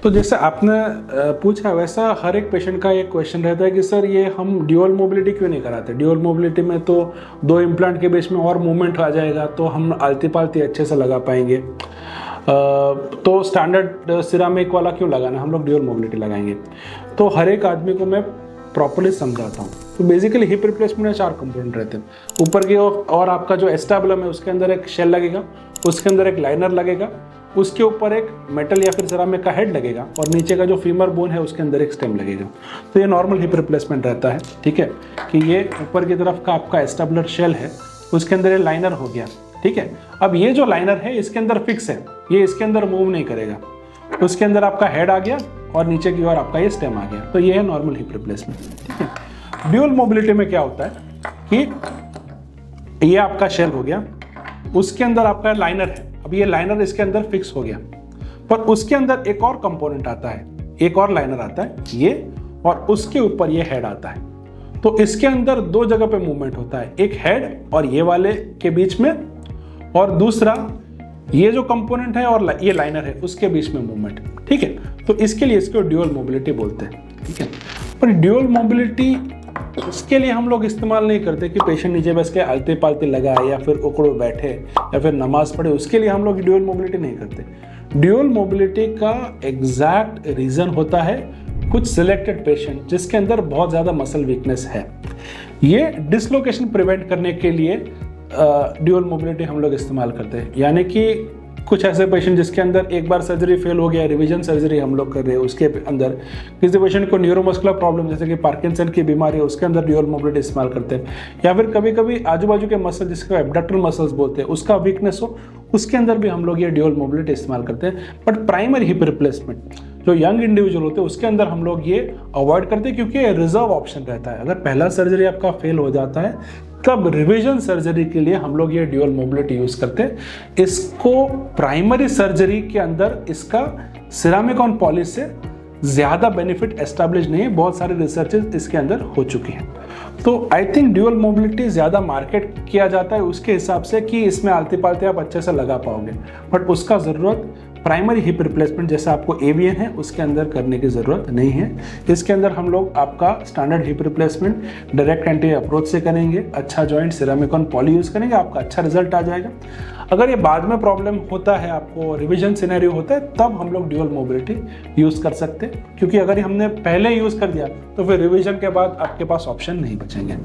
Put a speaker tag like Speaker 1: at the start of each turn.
Speaker 1: तो जैसे आपने पूछा वैसा हर एक पेशेंट का एक क्वेश्चन रहता है कि सर ये हम ड्यूअल मोबिलिटी क्यों नहीं कराते। ड्यूअल मोबिलिटी में तो 2 इम्प्लांट के बीच में और मूवमेंट आ जाएगा तो हम आलती पालती अच्छे से लगा पाएंगे। तो स्टैंडर्ड सिरामिक वाला क्यों लगाना, हम लोग ड्यूअल मोबिलिटी लगाएंगे। तो हर एक आदमी को मैं प्रॉपर्ली समझाता हूँ। तो बेसिकली हिप रिप्लेसमेंट में 4 कंपोनेंट रहते हैं। ऊपर की और आपका जो एस्टेबुलम है उसके अंदर एक शेल लगेगा, उसके अंदर एक लाइनर लगेगा, उसके ऊपर एक मेटल या फिर सिरामिक का हेड लगेगा और नीचे का जो फीमर बोन है उसके अंदर एक स्टेम लगेगा। तो ये नॉर्मल हिप रिप्लेसमेंट रहता है। ठीक है कि ये ऊपर की तरफ का आपका एस्टेबुलर शेल है, उसके अंदर ये लाइनर हो गया। ठीक है, अब ये जो लाइनर है इसके अंदर फिक्स है, ये इसके अंदर मूव नहीं करेगा। उसके अंदर आपका हेड आ गया और नीचे की ओर आपका ये स्टेम आ गया। तो ये है नॉर्मल हिप रिप्लेसमेंट। ठीक है, ड्यूअल मोबिलिटी में क्या होता है कि ये आपका शेल हो गया, उसके अंदर आपका लाइनर है। अब ये लाइनर इसके अंदर फिक्स हो गया, पर उसके अंदर एक और कंपोनेंट आता है, एक और लाइनर आता है ये, और उसके ऊपर ये हेड आता है। तो इसके अंदर 2 जगह पे मूवमेंट होता है, एक हेड और ये वाले के बीच में, और दूसरा ये जो कंपोनेंट है और ये लाइनर है उसके बीच में मूवमेंट। ठीक है, तो इसके लिए इसको ड्यूअल मोबिलिटी बोलते हैं। ठीक है, पर ड्यूअल मोबिलिटी उसके लिए हम लोग इस्तेमाल नहीं करते कि पेशेंट नीचे बस के आलते पालते लगाए या फिर उकड़ो बैठे या फिर नमाज पढ़े, उसके लिए हम लोग ड्यूअल मोबिलिटी नहीं करते। ड्यूअल मोबिलिटी का एग्जैक्ट रीजन होता है कुछ सिलेक्टेड पेशेंट जिसके अंदर बहुत ज़्यादा मसल वीकनेस है। ये डिसलोकेशन प्रिवेंट करने के लिए ड्यूअल मोबिलिटी हम लोग इस्तेमाल करते हैं। यानी कि कुछ ऐसे पेशेंट जिसके अंदर एक बार सर्जरी फेल हो गया, रिवीजन सर्जरी हम लोग कर रहे हैं, उसके अंदर किसी पेशेंट को न्यूरोमस्कुलर प्रॉब्लम जैसे कि पार्किंसन की बीमारी है, उसके अंदर ड्यूअल मोबिलिटी इस्तेमाल करते हैं। या फिर कभी कभी आजू बाजू के मसल जिसको एब्डक्टल मसल्स बोलते हैं उसका वीकनेस हो, उसके अंदर भी हम लोग ये ड्यूअल मोबिलिटी इस्तेमाल करते हैं। बट प्राइमरी हिप रिप्लेसमेंट जो यंग इंडिविजुअल होते हैं उसके अंदर हम लोग ये अवॉइड करते हैं, क्योंकि रिजर्व ऑप्शन रहता है। अगर पहला सर्जरी आपका फेल हो जाता है तब रिवीजन सर्जरी के लिए हम लोग ये ड्यूअल मोबिलिटी यूज करते हैं। इसको प्राइमरी सर्जरी के अंदर इसका सिरामिक ऑन पॉलिश से ज़्यादा बेनिफिट एस्टैब्लिश नहीं है, बहुत सारे रिसर्चेस इसके अंदर हो चुके हैं। तो आई थिंक ड्यूअल मोबिलिटी ज़्यादा मार्केट किया जाता है उसके हिसाब से कि इसमें आलती पालती आप अच्छे से लगा पाओगे, बट उसका ज़रूरत प्राइमरी हिप रिप्लेसमेंट जैसा आपको एवीएन है उसके अंदर करने की ज़रूरत नहीं है। इसके अंदर हम लोग आपका standard hip replacement direct anti approach से करेंगे, अच्छा joint ceramic on poly use करेंगे, आपका अच्छा रिजल्ट आ जाएगा। अगर ये बाद में प्रॉब्लम होता है, आपको रिवीजन सिनेरियो होता है, तब हम लोग ड्यूअल मोबिलिटी यूज़ कर सकते हैं, क्योंकि अगर हमने पहले यूज़ कर दिया तो फिर रिवीजन के बाद आपके पास ऑप्शन नहीं बचेंगे।